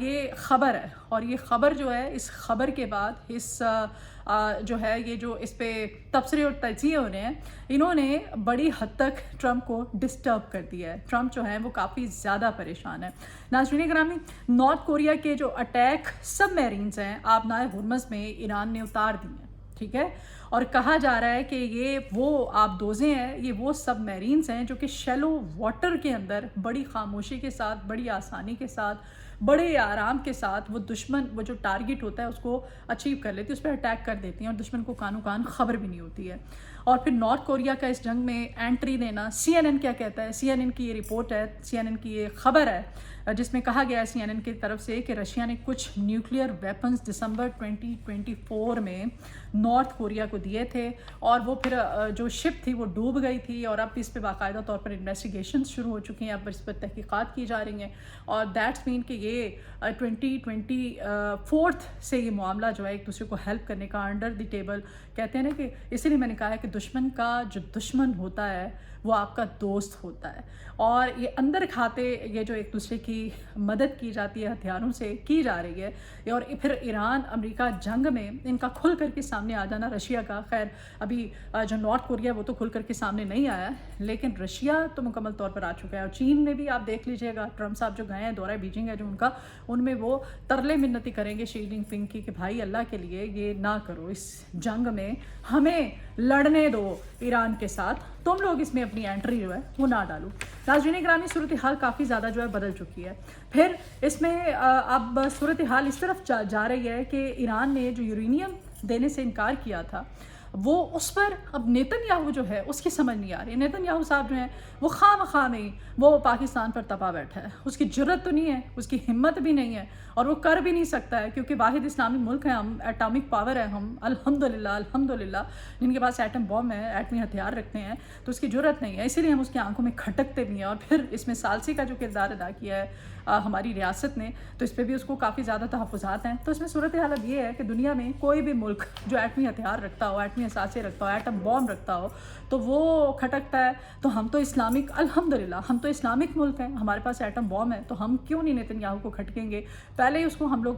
یہ خبر ہے، اور یہ خبر جو ہے، اس خبر کے بعد اس جو ہے یہ جو اس پہ تبصرے اور تجزیے ہو رہے ہیں، انہوں نے بڑی حد تک ٹرمپ کو ڈسٹرب کر دیا ہے. ٹرمپ جو ہے وہ کافی زیادہ پریشان ہے. ناظرین گرامی، نارتھ کوریا کے جو اٹیک سب میرینز ہیں آبنائے ہرمز میں ایران نے اتار دی ہیں، ٹھیک ہے، اور کہا جا رہا ہے کہ یہ وہ آبدوزیں ہیں، یہ وہ سب میرینز ہیں جو کہ شیلو واٹر کے اندر بڑی خاموشی کے ساتھ، بڑی آسانی کے ساتھ، بڑے آرام کے ساتھ وہ دشمن، وہ جو ٹارگٹ ہوتا ہے اس کو اچیو کر لیتی ہے، اس پہ اٹیک کر دیتی ہیں، اور دشمن کو کانوں کان خبر بھی نہیں ہوتی ہے. اور پھر نارتھ کوریا کا اس جنگ میں انٹری دینا، سی این این کیا کہتا ہے؟ سی این این کی یہ رپورٹ ہے، سی این این کی یہ خبر ہے جس میں کہا گیا ہے سی این این کی طرف سے کہ رشیا نے کچھ نیوکلیئر ویپنز دسمبر 2024 میں نارتھ کوریا کو دیے تھے، اور وہ پھر جو شپ تھی وہ ڈوب گئی تھی، اور اب اس پہ باقاعدہ طور پر انویسٹیگیشنز شروع ہو چکی ہیں، اب اس پر تحقیقات کی جا رہی ہیں، اور دیٹس مین کہ یہ 2024 سے یہ معاملہ جو ہے ایک دوسرے کو ہیلپ کرنے کا انڈر دی ٹیبل کہتے ہیں نا، کہ اسی لیے میں نے کہا ہے کہ دشمن کا جو دشمن ہوتا ہے وہ آپ کا دوست ہوتا ہے، اور یہ اندر کھاتے یہ جو ایک دوسرے کی مدد کی جاتی ہے ہتھیاروں سے کی جا رہی ہے. اور پھر ایران امریکہ جنگ میں ان کا کھل کر کے سامنے آ جانا، رشیا کا، خیر ابھی جو نارتھ کوریا وہ تو کھل کر کے سامنے نہیں آیا، لیکن رشیا تو مکمل طور پر آ چکا ہے. اور چین میں بھی آپ دیکھ لیجئے گا، ٹرمپ صاحب جو گئے ہیں، دورہ بیجنگ ہے جو ان کا، ان میں وہ ترلے منتی کریں گے شی جن پنگ کی کہ بھائی اللہ کے لیے یہ نہ کرو، اس جنگ میں ہمیں لڑنے دو ایران کے ساتھ، تم لوگ اس میں اپنی انٹری جو ہے وہ نہ ڈالو. ناظرین گرامی، صورتحال کافی زیادہ جو ہے بدل چکی ہے. پھر اس میں اب صورتحال اس طرف جا رہی ہے کہ ایران نے جو یورینیم دینے سے انکار کیا تھا، وہ اس پر اب نیتن یاہو جو ہے اس کی سمجھ نہیں آ رہی. نیتن یاہو صاحب جو ہیں وہ خواہ میں وہ پاکستان پر تپا بیٹھا ہے، اس کی جرت تو نہیں ہے، اس کی ہمت بھی نہیں ہے، اور وہ کر بھی نہیں سکتا ہے، کیونکہ واحد اسلامی ملک ہے ہم، ایٹامک پاور ہے ہم، الحمدللہ جن کے پاس ایٹم بم ہے، ایٹمی ہتھیار رکھتے ہیں، تو اس کی جرت نہیں ہے. اسی لیے ہم اس کی آنکھوں میں کھٹکتے بھی ہیں. اور پھر اس میں ثالثی کا جو کردار ادا کیا ہے ہماری ریاست نے، تو اس پہ بھی اس کو کافی زیادہ تحفظات ہیں. تو اس میں صورتحال اب یہ ہے کہ دنیا میں کوئی بھی ملک جو ایٹمی ہتھیار رکھتا ہو، ایٹمی اثاثے رکھتا ہو، ایٹم بم رکھتا ہو، تو وہ کھٹکتا ہے. تو ہم تو اسلامک، الحمدللہ ہم تو اسلامک ملک ہیں، ہمارے پاس ایٹم بم ہے، تو ہم کیوں نہیں نیتن یاہو کو کھٹکیں گے؟ پہلے ہی اس کو ہم لوگ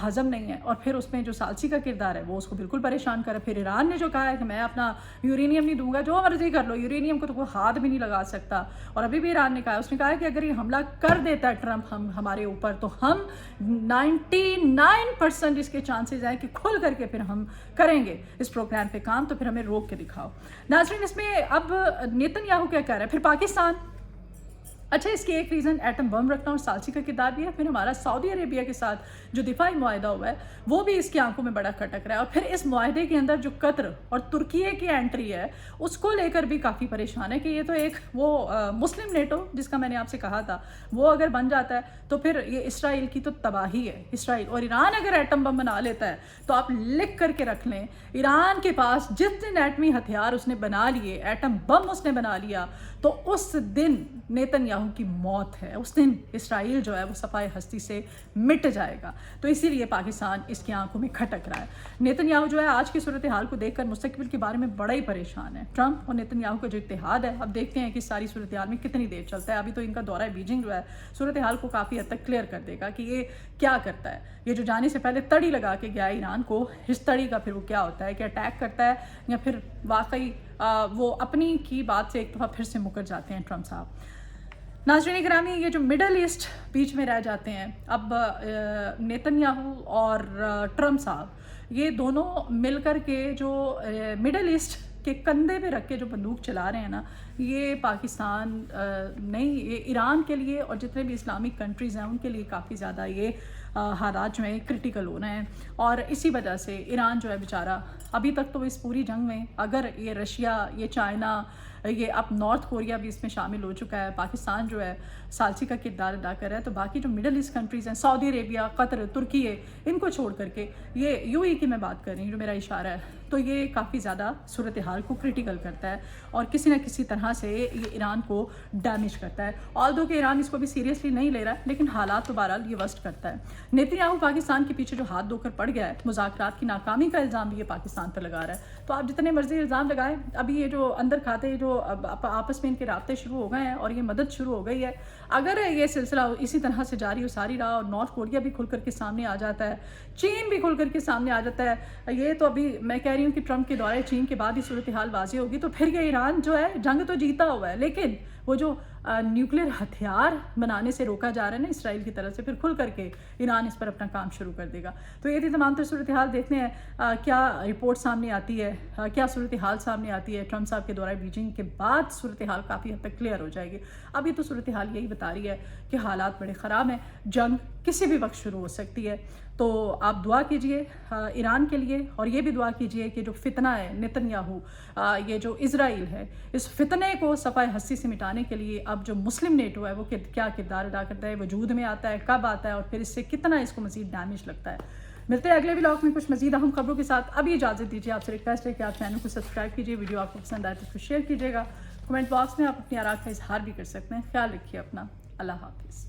ہضم نہیں ہے، اور پھر اس میں جو ثالثی کا کردار ہے وہ اس کو بالکل پریشان کرے. پھر ایران نے جو کہا ہے کہ میں اپنا یورینیم نہیں دوں گا، جو مرضی کر لو، یورینیم کو تو کوئی ہاتھ بھی نہیں لگا سکتا. اور ابھی بھی ایران نے کہا ہے، اس نے کہا ہے کہ اگر یہ حملہ کر دیتا ہے ٹرمپ ہمارے اوپر، تو ہم 99% اس کے چانسز ہیں کہ کھل کر کے پھر ہم کریں گے اس پروگرام پہ کام، تو پھر ہمیں روک کے دکھاؤ. ناظرین، اس میں اب نیتن یاہو کیا کہہ رہا ہے؟ پھر پاکستان، اچھا اس کی ایک ریزن ایٹم بم رکھنا اور ثالثی کا کردار بھی ہے. پھر ہمارا سعودی عربیہ کے ساتھ جو دفاعی معاہدہ ہوا ہے وہ بھی اس کی آنکھوں میں بڑا کھٹک رہا ہے. اور پھر اس معاہدے کے اندر جو قطر اور ترکیے کی انٹری ہے اس کو لے کر بھی کافی پریشان ہے کہ یہ تو ایک وہ مسلم نیٹو جس کا میں نے آپ سے کہا تھا، وہ اگر بن جاتا ہے تو پھر یہ اسرائیل کی تو تباہی ہے. اسرائیل اور ایران اگر ایٹم بم بنا لیتا ہے تو آپ لکھ کر کے رکھ لیں، ایران کے پاس جس دن ایٹمی ہتھیار اس نے بنا لیے، ایٹم بم اس نے بنا لیا، تو اس دن نیتن یاہو کی موت ہے. اس دن اسرائیل جو ہے وہ صفائے ہستی سے مٹ جائے گا. تو اسی لیے پاکستان اس کی آنکھوں میں کھٹک رہا ہے. نیتن یاہو جو ہے آج کی صورتحال کو دیکھ کر مستقبل کے بارے میں بڑا ہی پریشان ہے. ٹرمپ اور نیتن یاہو کا جو اتحاد ہے، اب دیکھتے ہیں کہ ساری صورتحال میں کتنی دیر چلتا ہے. ابھی تو ان کا دورہ بیجنگ جو ہے صورتحال کو کافی حد تک کلیئر کر دے گا کہ یہ کیا کرتا ہے. یہ جو جانے سے پہلے تڑی لگا کے گیا ایران کو، اس تڑی کا پھر وہ کیا ہوتا ہے کہ اٹیک کرتا ہے، یا پھر واقعی وہ اپنی کی بات سے ایک دفعہ پھر سے مکر جاتے ہیں ٹرمپ صاحب. ناظرین گرامی، یہ جو مڈل ایسٹ بیچ میں رہ جاتے ہیں، اب نیتن یاہو اور ٹرمپ صاحب یہ دونوں مل کر کے جو مڈل ایسٹ کے کندھے پہ رکھ کے جو بندوق چلا رہے ہیں نا، یہ پاکستان نہیں، یہ ایران کے لیے اور جتنے بھی اسلامک کنٹریز ہیں ان کے لیے کافی زیادہ یہ حالات جو ہیں کرٹیکل ہو رہے ہیں. اور اسی وجہ سے ایران جو ہے بیچارہ ابھی تک تو اس پوری جنگ میں، اگر یہ رشیا، یہ چائنا، یہ اب نارتھ کوریا بھی اس میں شامل ہو چکا ہے، پاکستان جو ہے ثالثی کا کردار ادا کر رہا ہے، تو باقی جو مڈل ایسٹ کنٹریز ہیں، سعودی عربیہ، قطر، ترکیے، ان کو چھوڑ کر کے یہ یو ای کی میں بات کر رہی ہوں جو میرا اشارہ ہے، تو یہ کافی زیادہ صورتحال کو کرٹیکل کرتا ہے اور کسی نہ کسی طرح سے یہ ایران کو ڈیمیج کرتا ہے. آلدو کہ ایران اس کو بھی سیریسلی نہیں لے رہا ہے، لیکن حالات تو بہرحال یہ ورسٹ کرتا ہے. نیتن یاہو پاکستان کے پیچھے جو ہاتھ دھو کر پڑ گیا ہے، مذاکرات کی ناکامی کا الزام بھی یہ پاکستان پر لگا رہا ہے. تو آپ جتنے مرضی الزام لگائیں، ابھی یہ جو اندر کھاتے جو جو اب آپس میں ان کے رابطے شروع ہو گئے ہیں اور یہ مدد شروع ہو گئی ہے. اگر یہ سلسلہ اسی طرح سے جاری و ساری رہا اور نارتھ کوریا بھی کھل کر کے سامنے آ جاتا ہے, چین بھی کھل کر کے سامنے آ جاتا ہے, یہ تو ابھی میں کہہ رہی ہوں کہ ٹرمپ کے دورے چین کے بعد ہی صورتحال واضح ہوگی, تو پھر یہ ایران جو ہے جنگ تو جیتا ہوا ہے, لیکن وہ جو نیوکلیر ہتھیار بنانے سے روکا جا رہا ہے نا اسرائیل کی طرف سے, پھر کھل کر کے ایران اس پر اپنا کام شروع کر دے گا. تو یہ تھی تمام تر صورتحال. دیکھتے ہیں کیا رپورٹ سامنے آتی ہے, کیا صورتحال سامنے آتی ہے. ٹرمپ صاحب کے دورہ بیجنگ کے بعد صورتحال کافی حد تک کلیئر ہو جائے گی. ابھی تو صورتحال یہی بتا رہی ہے کہ حالات بڑے خراب ہیں, جنگ کسی بھی وقت شروع ہو سکتی ہے. تو آپ دعا کیجئے ایران کے لیے, اور یہ بھی دعا کیجئے کہ جو فتنہ ہے نتن یاہو, یہ جو اسرائیل ہے, اس فتنے کو صفحہ ہستی سے مٹانے کے لیے اب جو مسلم نیٹو ہے وہ کیا کردار ادا کرتا ہے, وجود میں آتا ہے, کب آتا ہے, اور پھر اس سے کتنا اس کو مزید ڈیمیج لگتا ہے. ملتے ہیں اگلے ولاگ میں کچھ مزید اہم خبروں کے ساتھ. ابھی اجازت دیجیے, آپ سے ریکویسٹ ہے کہ آپ چینل کو سبسکرائب کیجیے, ویڈیو آپ کو پسند آئے تو اس کو شیئر کیجیے گا. کمنٹ باکس میں آپ اپنی آراء کا اظہار بھی کر سکتے ہیں. خیال رکھیے اپنا. اللہ حافظ.